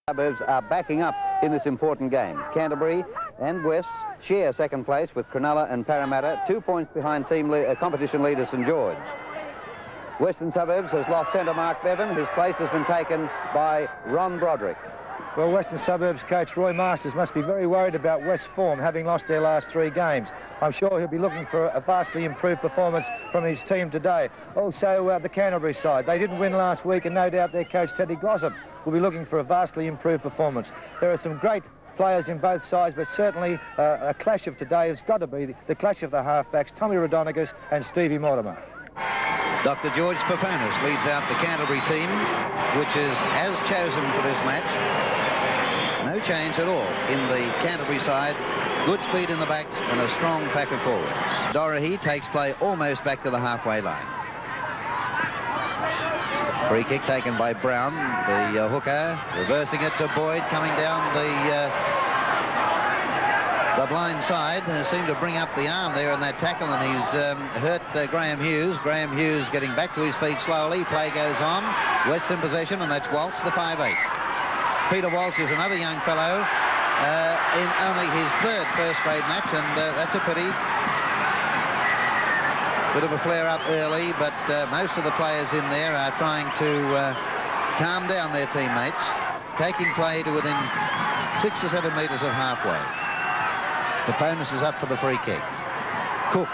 Suburbs are backing up in this important game. Canterbury and West share second place with Cronulla and Parramatta, 2 points behind competition leader St George. Western Suburbs has lost centre Mark Bevan. His place has been taken by Ron Broderick. Well, Western Suburbs coach Roy Masters must be very worried about West's form, having lost their last 3 games. I'm sure he'll be looking for a vastly improved performance from his team today. Also, the Canterbury side. They didn't win last week, and no doubt their coach Teddy Glossop will be looking for a vastly improved performance. There are some great players in both sides, but certainly a clash of today has got to be the clash of the halfbacks, Tommy Raudonikis and Stevie Mortimer. Dr. George Paponis leads out the Canterbury team, which is as chosen for this match. No change at all in the Canterbury side. Good speed in the backs and a strong pack of forwards. Dorahy takes play almost back to the halfway line. Free kick taken by Brown, the hooker, reversing it to Boyd, coming down the blind side. Seemed to bring up the arm there in that tackle, and he's hurt Graham Hughes. Graham Hughes getting back to his feet slowly. Play goes on. West in possession, and that's Walsh, the 5'8". Peter Walsh is another young fellow in only his 3rd first-grade match, and that's a pity. Bit of a flare-up early, but most of the players in there are trying to calm down their teammates, taking play to within 6 or 7 metres of halfway. Paponis is up for the free kick. Cook.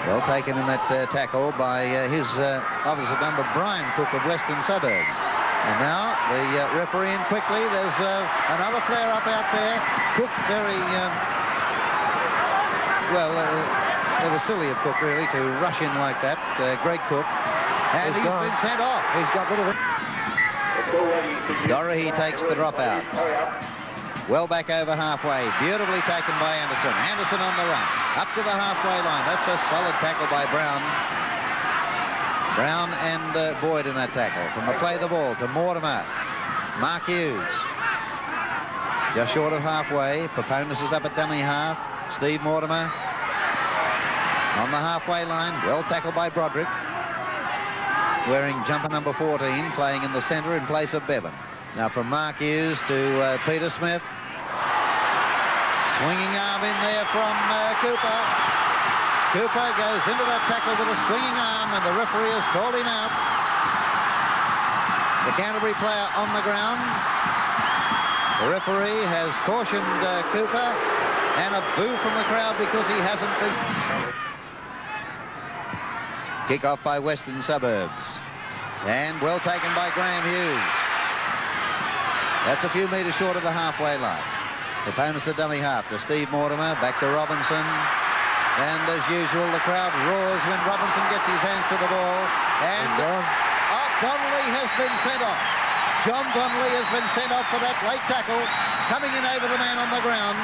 Well taken in that tackle by his opposite number, Brian Cook of Western Suburbs. And now the referee in quickly. There's another flare-up out there. Cook very... it was silly of Cook, really, to rush in like that. Greg Cook. And he's been sent off. He's got rid of it. Dorahy takes the drop out. Well back over halfway. Beautifully taken by Anderson. Anderson on the run. Up to the halfway line. That's a solid tackle by Brown. Brown and Boyd in that tackle. From the play the ball to Mortimer. Mark Hughes. Just short of halfway. Paponis is up at dummy half. Steve Mortimer on the halfway line. Well tackled by Broderick. Wearing jumper number 14, playing in the centre in place of Bevan. Now from Mark Hughes to Peter Smith. Swinging arm in there from Cooper. Cooper goes into that tackle with a swinging arm, and the referee has called him out. The Canterbury player on the ground. The referee has cautioned Cooper, and a boo from the crowd because he hasn't been... Kick off by Western Suburbs. And well taken by Graham Hughes. That's a few metres short of the halfway line. Opponents a dummy half to Steve Mortimer, back to Robinson. And as usual, the crowd roars when Robinson gets his hands to the ball. And Donnelly has been sent off. John Donnelly has been sent off for that late tackle, coming in over the man on the ground.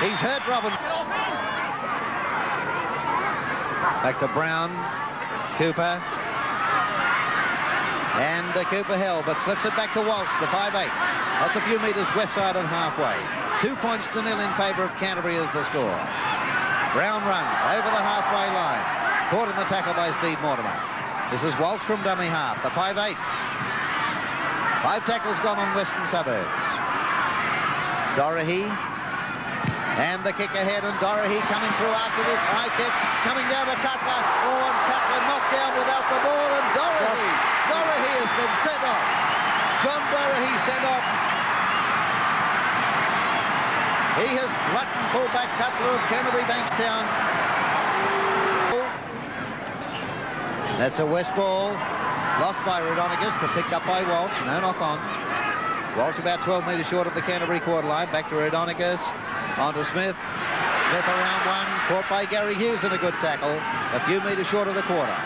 He's hurt Robinson. Back to Brown, Cooper. And Cooper held, but slips it back to Walsh, the 5'8". That's a few metres west side of halfway. 2 points to 0 in favour of Canterbury as the score. Brown runs over the halfway line. Caught in the tackle by Steve Mortimer. This is Walsh from dummy half, the 5'8". 5 tackles gone on Western Suburbs. Dorahy. And the kick ahead, and Dorahy coming through after this high kick. Coming down to Cutler. Oh, and Cutler knocked down without the ball, and Dorahy has been sent off. John Dorahy sent off. He has flattened fullback Cutler of Canterbury Bankstown. That's a West ball. Lost by Raudonikis, but picked up by Walsh. No knock on. Walsh about 12 metres short of the Canterbury quarter line. Back to Raudonikis. On to Smith. Smith around one. Caught by Gary Hughes in a good tackle. A few metres short of the quarter.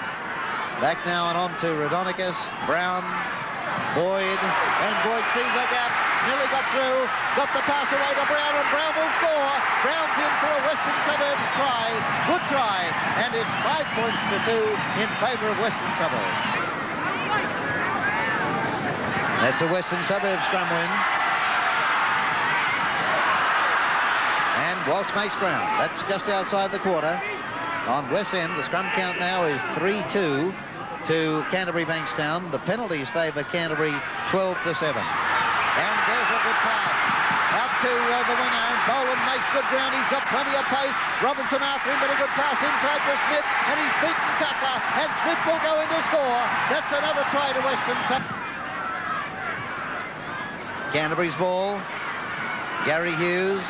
Back now and on to Raudonikis. Brown. Boyd. And Boyd sees a gap. Nearly got through. Got the pass away to Brown, and Brown will score. Brown's in for a Western Suburbs try. Good try. And it's 5 points to 2 in favour of Western Suburbs. That's a Western Suburbs scrum win. And Walsh makes ground. That's just outside the quarter. On West End, the scrum count now is 3-2. to Canterbury Bankstown. The penalties favour Canterbury 12-7. And there's a good pass out to the winger. Boland makes good ground. He's got plenty of pace. Robinson after him, but a good pass inside to Smith, and he's beaten Cutler, and Smith will go in to score. That's another try to Western. Canterbury's ball. Gary Hughes.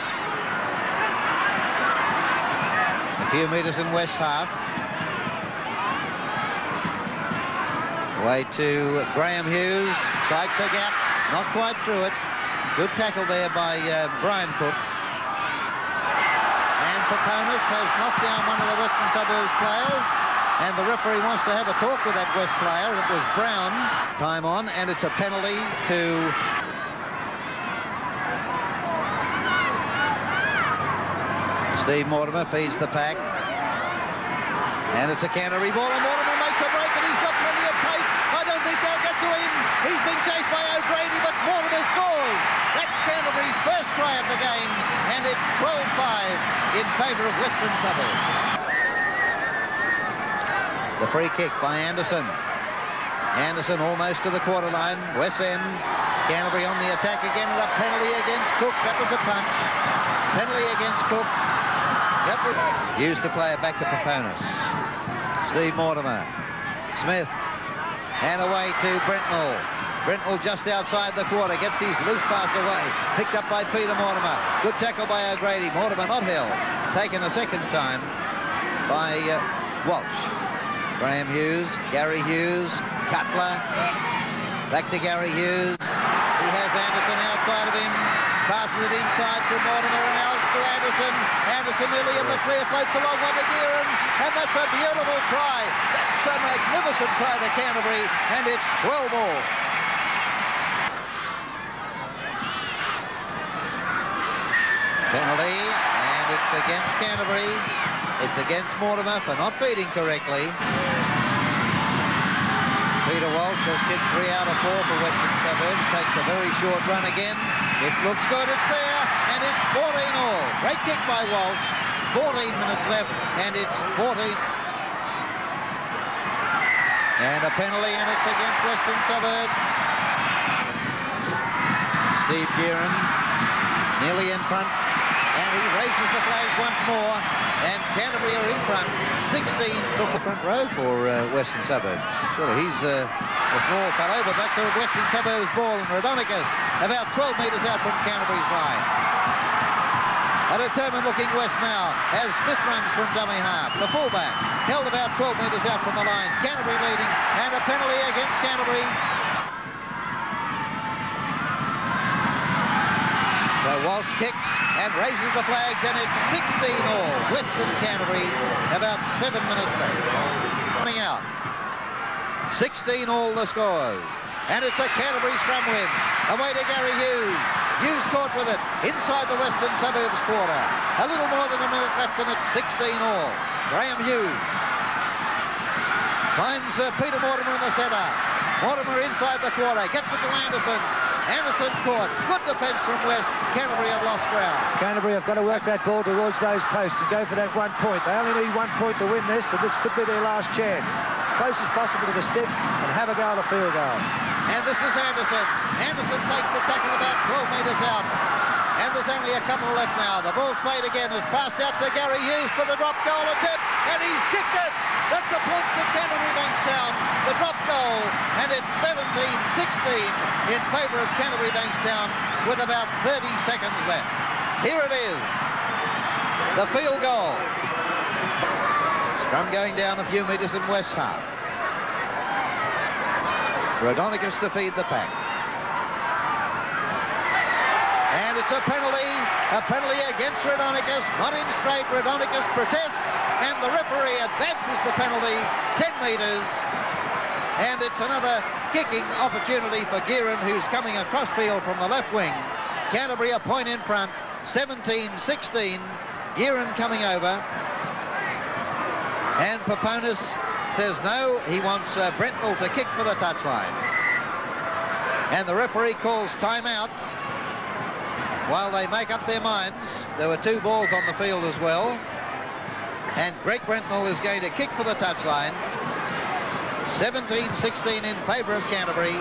A few metres in West half. Away to Graham Hughes. Sights a gap. Not quite through it. Good tackle there by Brian Cook. And Paponis has knocked down one of the Western Suburbs players. And the referee wants to have a talk with that West player. It was Brown. Time on, and it's a penalty to... Steve Mortimer feeds the pack. And it's a Canterbury ball, and Mortimer makes a break, and he's got plenty of pace. I don't think they'll get to him. He's been chased by O'Grady, but Mortimer scores. That's Canterbury's first try of the game, and it's 12-5 in favour of Western Suburbs. The free kick by Anderson. Anderson almost to the quarter line. West End. Canterbury on the attack again, and a penalty against Cook. That was a punch. Penalty against Cook. That was used to play it back to Paponis. Steve Mortimer. Smith. And away to Brentnell. Brentnell just outside the quarter. Gets his loose pass away. Picked up by Peter Mortimer. Good tackle by O'Grady. Mortimer not held. Taken a second time by Walsh. Graham Hughes. Gary Hughes. Cutler. Back to Gary Hughes. He has Anderson outside of him. Passes it inside to Mortimer, and out to Anderson. Anderson nearly in the clear, floats along one to Gearan, and that's a beautiful try. That's a magnificent try to Canterbury, and it's 12 all. Penalty, and it's against Canterbury. It's against Mortimer for not feeding correctly. Peter Walsh has kicked 3 out of 4 for Western Suburbs. Takes a very short run again. It looks good, it's there, and it's 14 all. Great kick by Walsh. 14 minutes left, and it's 14. And a penalty, and it's against Western Suburbs. Steve Gearan nearly in front, and he raises the flags once more, and Canterbury are in front. 16 to the front row for Western Suburbs. Surely he's a small fellow, but that's a Western Suburbs ball, and Radonicus about 12 metres out from Canterbury's line. A determined looking West now as Smith runs from dummy half. The fullback held about 12 metres out from the line. Canterbury leading, and a penalty against Canterbury. So Walsh kicks and raises the flags, and it's 16 all. Western Canterbury, about 7 minutes left. Running out. 16 all the scores. And it's a Canterbury scrum win. Away to Gary Hughes. Hughes caught with it inside the Western Suburbs quarter. A little more than a minute left, and it's 16 all. Graham Hughes finds Peter Mortimer in the centre. Mortimer inside the quarter. Gets it to Anderson. Anderson caught. Good defence from West. Canterbury have lost ground. Canterbury have got to work that ball towards those posts and go for that 1 point. They only need 1 point to win this, and this could be their last chance. Close as possible to the sticks and have a go at a field goal. And this is Anderson. Anderson takes the tackle about 12 metres out. And there's only a couple left now. The ball's played again. It's passed out to Gary Hughes for the drop goal attempt. And he's kicked it. That's a point for Canterbury Bankstown. The drop goal. And it's 17-16 in favour of Canterbury Bankstown with about 30 seconds left. Here it is. The field goal. Scrum going down a few metres in West half. Radonicus to feed the pack. And it's a penalty against Radonicus, not in straight. Radonicus protests, and the referee advances the penalty 10 metres. And it's another kicking opportunity for Gearan, who's coming across field from the left wing. Canterbury a point in front, 17-16. Gearan coming over. And Paponis says no, he wants Brentnell to kick for the touchline. And the referee calls timeout while they make up their minds. There were 2 balls on the field as well. And Greg Brentnell is going to kick for the touchline. 17-16 in favour of Canterbury.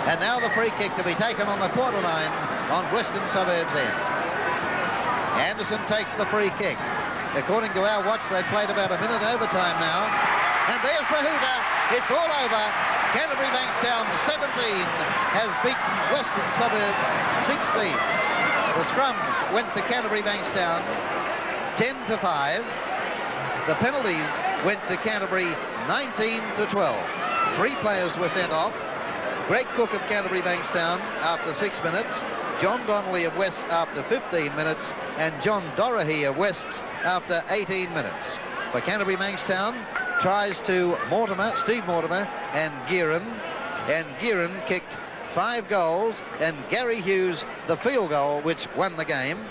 And now the free kick to be taken on the quarter line on Western Suburbs end. Anderson takes the free kick. According to our watch, they've played about a minute overtime now. And there's the hooter. It's all over. Canterbury Bankstown 17 has beaten Western Suburbs 16. The scrums went to Canterbury Bankstown 10-5. The penalties went to Canterbury 19-12. 3 players were sent off. Greg Cook of Canterbury Bankstown after 6 minutes, John Donnelly of Wests after 15 minutes, and John Dorahy of Wests after 18 minutes. For Canterbury Bankstown, tries to Steve Mortimer and Gearan kicked 5 goals, and Gary Hughes the field goal which won the game.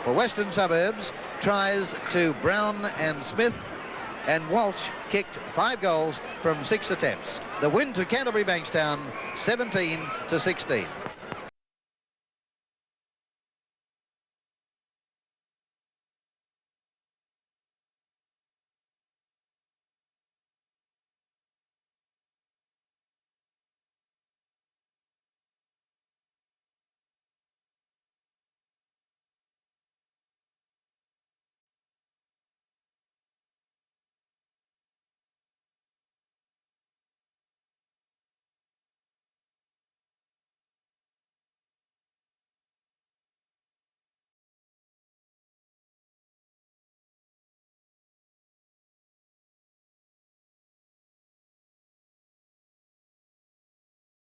For Western Suburbs, tries to Brown and Smith, and Walsh kicked 5 goals from 6 attempts. The win to Canterbury Bankstown 17-16.